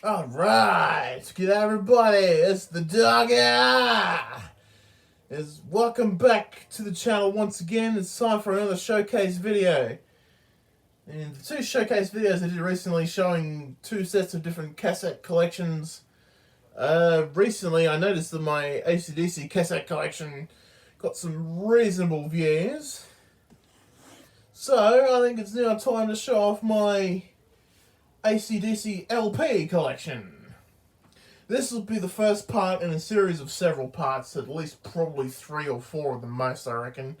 Alright, good everybody, it's the Dogger! Welcome back to the channel once again. It's time for another showcase video. And the two showcase videos I did recently showing two sets of different cassette collections. Recently I noticed that my AC/DC cassette collection got some reasonable views. So I think it's now time to show off my AC/DC LP collection. This will be the first part in a series of several parts, at least probably 3 or 4 at the most, I reckon.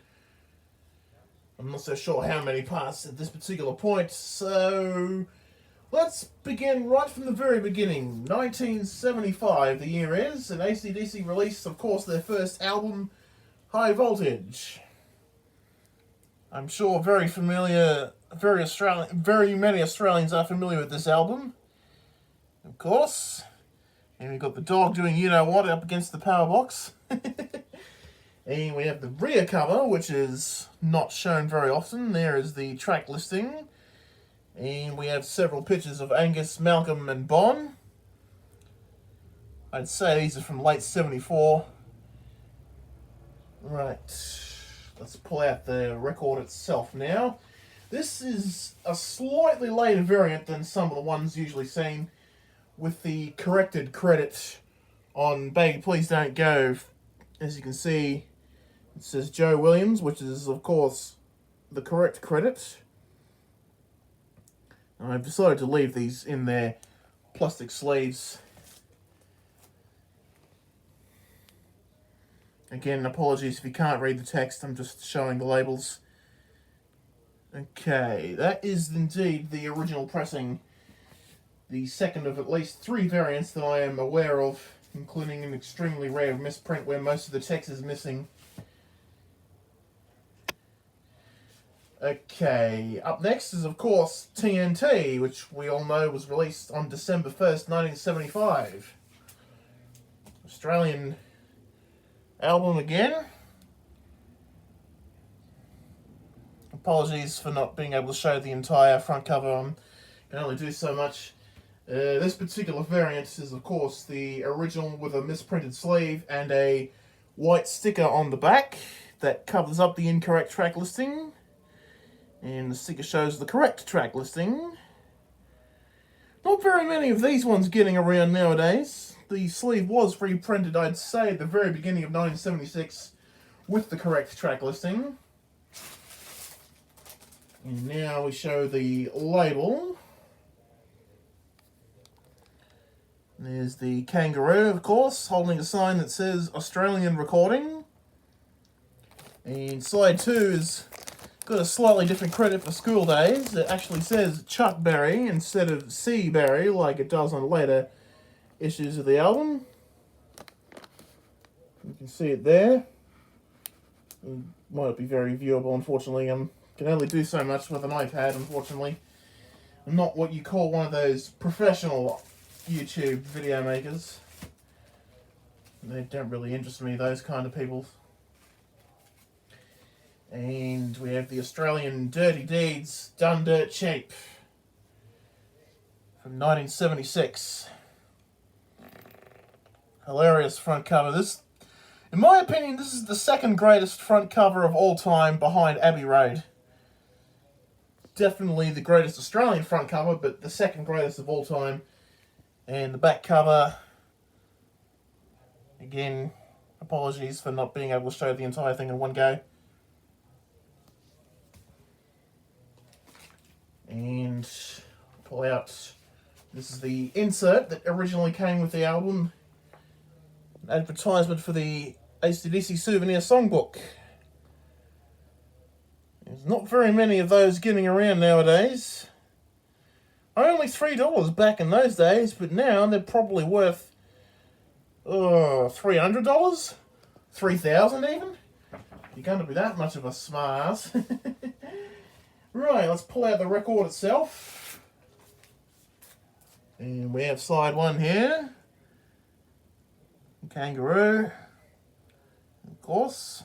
I'm not so sure how many parts at this particular point, so let's begin right from the very beginning. 1975, the year is, and AC/DC released, of course, their first album, High Voltage. I'm sure very many Australians are familiar with this album, of course. And we've got the dog doing you-know-what up against the power box. And we have the rear cover, which is not shown very often. There is the track listing. And we have several pictures of Angus, Malcolm, and Bon. I'd say these are from late 74. Right. Let's pull out the record itself now. This is a slightly later variant than some of the ones usually seen, with the corrected credit on Baby Please Don't Go. As you can see, it says Joe Williams, which is, of course, the correct credit. And I've decided to leave these in their plastic sleeves. Again, apologies if you can't read the text, I'm just showing the labels. Okay, that is indeed the original pressing. The second of at least 3 variants that I am aware of, including an extremely rare misprint where most of the text is missing. Okay, up next is, of course, TNT, which we all know was released on December 1st, 1975. Australian album again. Apologies for not being able to show the entire front cover. I can only do so much. This particular variant is, of course, the original with a misprinted sleeve and a white sticker on the back that covers up the incorrect track listing. And the sticker shows the correct track listing. Not very many of these ones getting around nowadays. The sleeve was reprinted, I'd say, at the very beginning of 1976 with the correct track listing. And now we show the label. There's the kangaroo, of course, holding a sign that says Australian Recording. And side 2 has got a slightly different credit for school days. It actually says Chuck Berry instead of C. Berry, like it does on later issues of the album. You can see it there. It might not be very viewable, unfortunately. I can only do so much with an iPad, unfortunately. I'm not what you call one of those professional YouTube video makers. They don't really interest me, those kind of people. And we have the Australian Dirty Deeds Done Dirt Cheap from 1976. Hilarious front cover. This, in my opinion, this is the second greatest front cover of all time behind Abbey Road. Definitely the greatest Australian front cover, but the second greatest of all time. And the back cover, again, apologies for not being able to show the entire thing in one go. And pull out, this is the insert that originally came with the album. An advertisement for the AC/DC Souvenir Songbook. There's not very many of those getting around nowadays. Only $3 back in those days, but now they're probably worth $300? $3,000 even? You're going to be that much of a smart ass. Right, let's pull out the record itself. And we have side 1 here. Kangaroo, of course.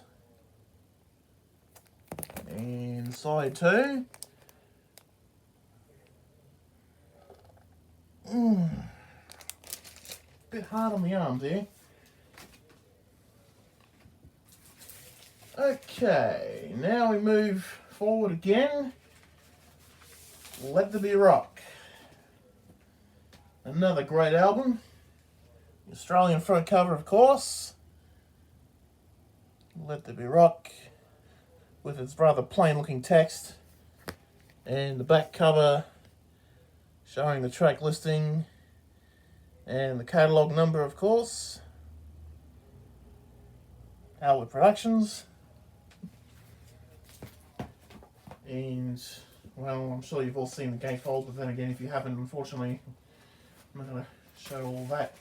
And side 2. bit hard on the arms here. Okay, now we move forward again. Let There Be Rock. Another great album. Australian front cover, of course. Let There Be Rock, with its rather plain looking text. And the back cover showing the track listing and the catalogue number, of course. Albert Productions. And, well, I'm sure you've all seen the gatefold, but then again, if you haven't, unfortunately, I'm not going to show all that.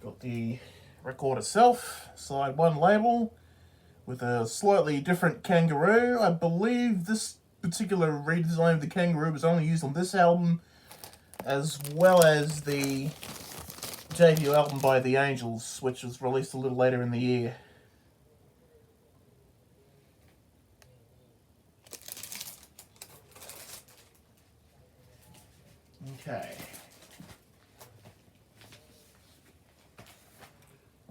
Got the record itself, side 1 label, with a slightly different kangaroo. I believe this particular redesign of the kangaroo was only used on this album, as well as the debut album by The Angels, which was released a little later in the year. Okay.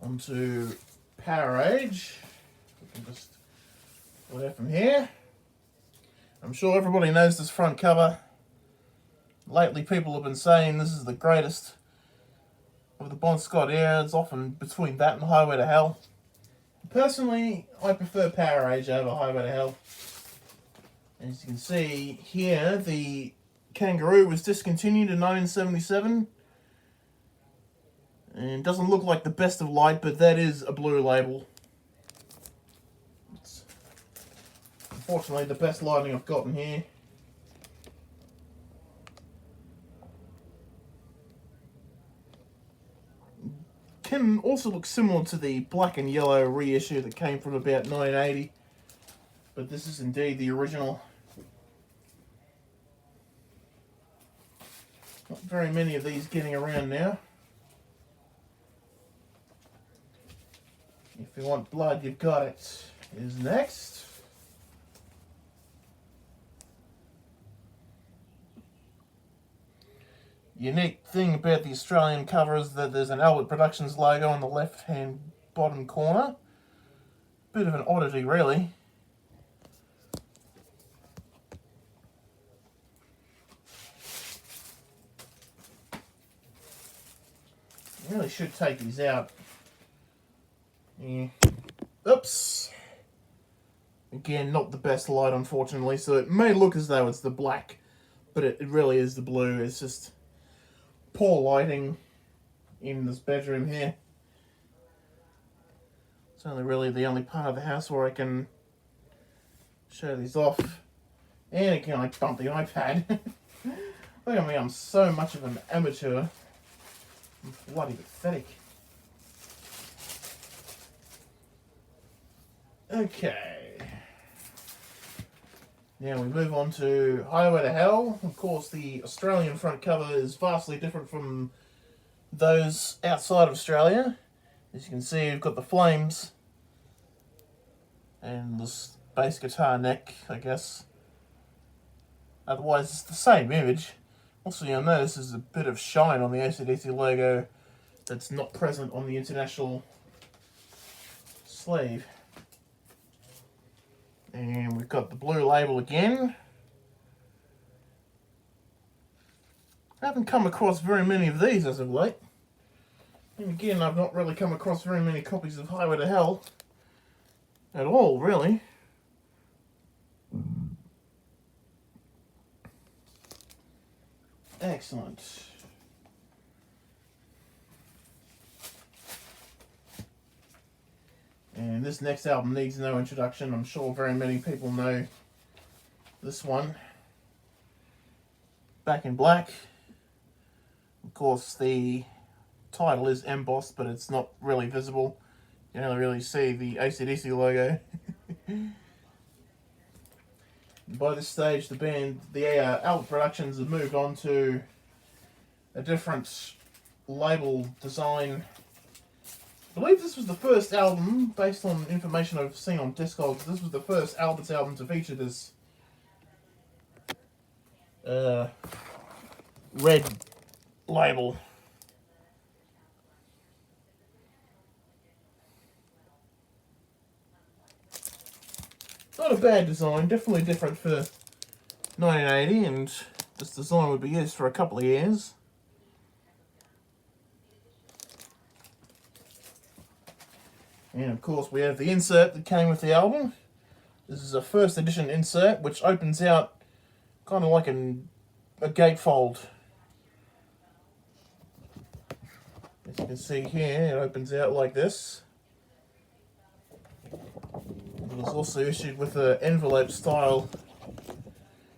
Onto Powerage. We can just go there from here. I'm sure everybody knows this front cover. Lately people have been saying this is the greatest of the Bon Scott era. It's often between that and Highway to Hell. Personally, I prefer Powerage over Highway to Hell. As you can see here, the Kangaroo was discontinued in 1977. And doesn't look like the best of light, but that is a blue label. It's unfortunately the best lighting I've gotten here. Can also look similar to the black and yellow reissue that came from about 1980. But this is indeed the original. Not very many of these getting around now. If you want blood, you've got it. Is next. Unique thing about the Australian cover is that there's an Albert Productions logo on the left-hand bottom corner. Bit of an oddity, really. Really should take these out. Yeah. Oops. Again, not the best light, unfortunately, so it may look as though it's the black, but it really is the blue. It's just poor lighting in this bedroom here. It's only really the only part of the house where I can show these off. And again, I bumped the iPad. Look at me, I'm so much of an amateur. I'm bloody pathetic. Okay. Now we move on to Highway to Hell. Of course, the Australian front cover is vastly different from those outside of Australia. As you can see, we've got the flames and this bass guitar neck, I guess. Otherwise, it's the same image. Also, you'll notice there's a bit of shine on the AC/DC logo that's not present on the international sleeve. And we've got the blue label again. I haven't come across very many of these as of late. And again, I've not really come across very many copies of Highway to Hell at all, really. Excellent. And this next album needs no introduction. I'm sure very many people know this one. Back in Black. Of course, the title is embossed, but it's not really visible. You can only really see the AC/DC logo. By this stage, the band, Albert Productions, have moved on to a different label design. I believe this was the first album, based on information I've seen on Discogs, this was the first Albert's album to feature this red label. Not a bad design, definitely different for 1980, and this design would be used for a couple of years. And of course we have the insert that came with the album. This is a first edition insert which opens out kind of like a gatefold. As you can see here, it opens out like this. It was also issued with an envelope style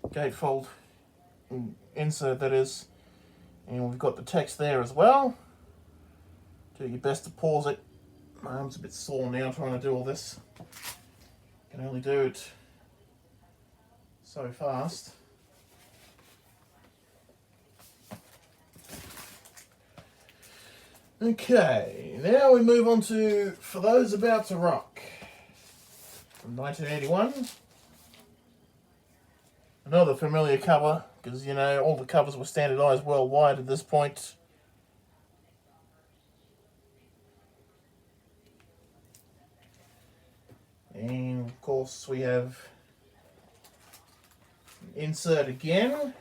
gatefold insert, that is. And we've got the text there as well. Do your best to pause it. My arm's a bit sore now trying to do all this. Can only do it so fast. Okay, now we move on to For Those About to Rock from 1981. Another familiar cover, because, you know, all the covers were standardised worldwide at this point. And, of course, we have an insert again.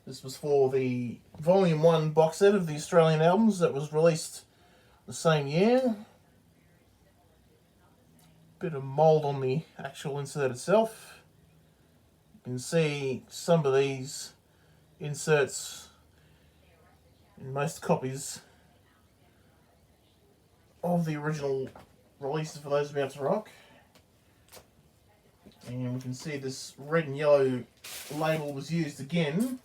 This was for the Volume 1 box set of the Australian albums that was released the same year. Bit of mould on the actual insert itself. You can see some of these inserts in most copies of the original releases For Those About to Rock. And we can see this red and yellow label was used again.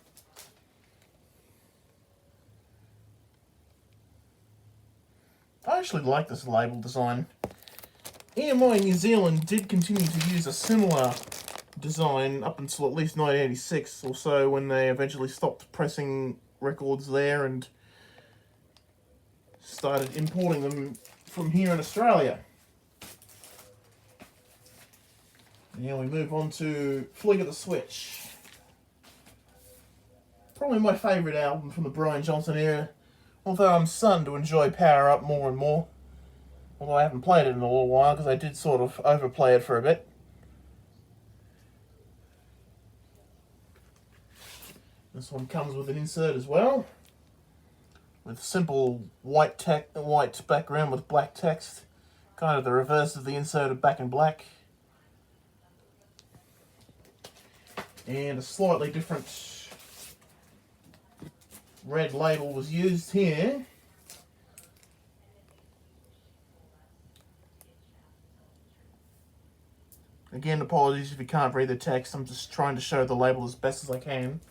I actually like this label design. EMI New Zealand did continue to use a similar design up until at least 1986 or so, when they eventually stopped pressing records there and started importing them from here in Australia. Now we move on to Flick of the Switch. Probably my favourite album from the Brian Johnson era, although I'm starting to enjoy Power Up more and more. Although I haven't played it in a little while, because I did sort of overplay it for a bit. This one comes with an insert as well, with simple white background with black text, kind of the reverse of the insert of Back in Black. And a slightly different red label was used here. Again, apologies if you can't read the text, I'm just trying to show the label as best as I can.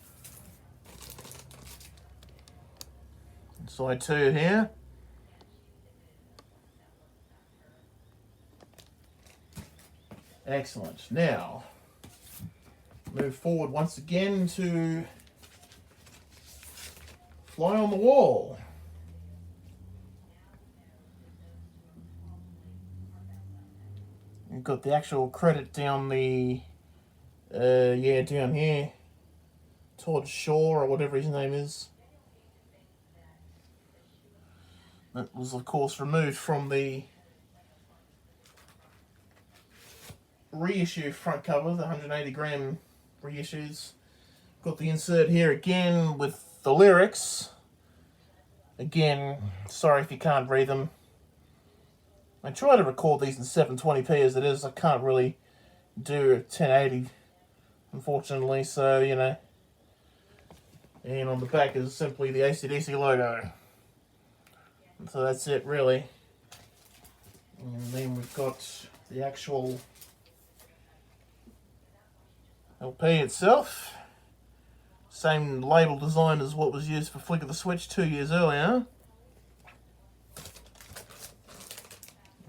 Side 2 here. Excellent. Now, move forward once again to Fly on the Wall. You've got the actual credit down the, down here. Todd Shaw, or whatever his name is. That was, of course, removed from the reissue front cover, the 180 gram reissues. Got the insert here again with the lyrics. Again, sorry if you can't read them. I try to record these in 720p as it is. I can't really do 1080, unfortunately, so, you know. And on the back is simply the AC/DC logo. So that's it, really. And then we've got the actual LP itself. Same label design as what was used for Flick of the Switch 2 years earlier.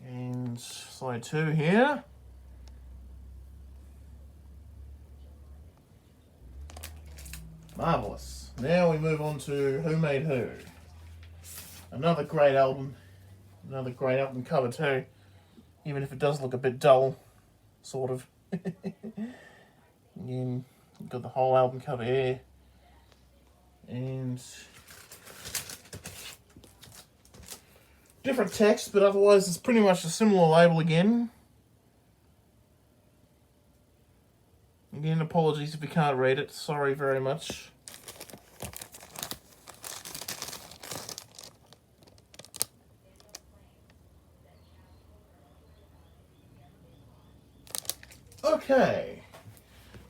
And side 2 here. Marvellous. Now we move on to Who Made Who. Another great album. Another great album cover too. Even if it does look a bit dull, sort of. Again, you've got the whole album cover here. And different text, but otherwise it's pretty much a similar label again. Again, apologies if you can't read it. Sorry very much. Okay.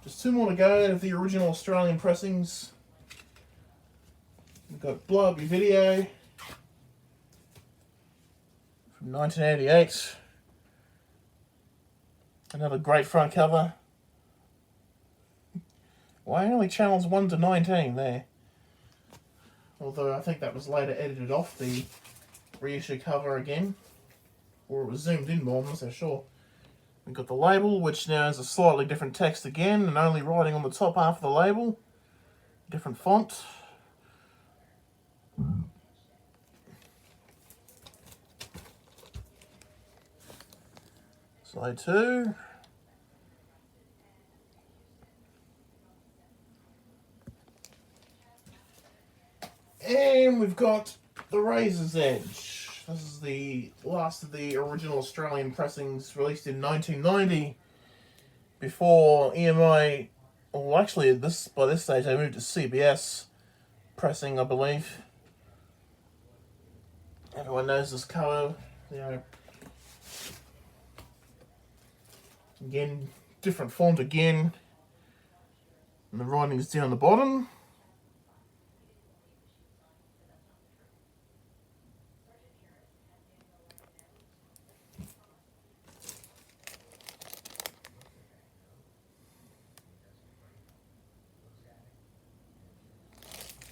Just two more to go out of the original Australian pressings. We've got Blow Up Your Video from 1988. Another great front cover. Why only channels 1 to 19 there? Although I think that was later edited off the reissue cover again. Or it was zoomed in more, I'm not so sure. We've got the label, which now has a slightly different text again, and only writing on the top half of the label. Different font. Slide 2. And we've got the Razor's Edge. This is the last of the original Australian pressings released in 1990. Before EMI, well actually by this stage they moved to CBS pressing, I believe. Everyone knows this cover. You know, again, different font again. And the writing's down the bottom.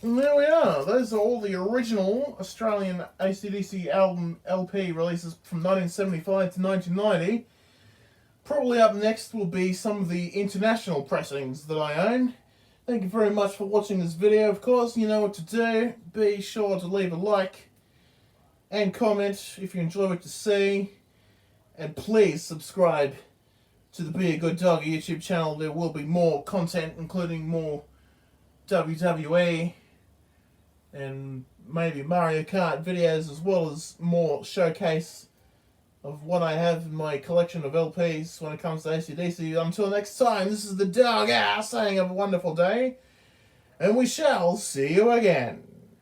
And there we are. Those are all the original Australian AC/DC album LP releases from 1975 to 1990. Probably up next will be some of the international pressings that I own. Thank you very much for watching this video. Of course, you know what to do. Be sure to leave a like and comment if you enjoy what you see. And please subscribe to the Be a Good Dog YouTube channel. There will be more content, including more WWE and maybe Mario Kart videos, as well as more showcase of what I have in my collection of LPs when it comes to AC/DC. Until next time, this is the Dog saying have a wonderful day, and we shall see you again.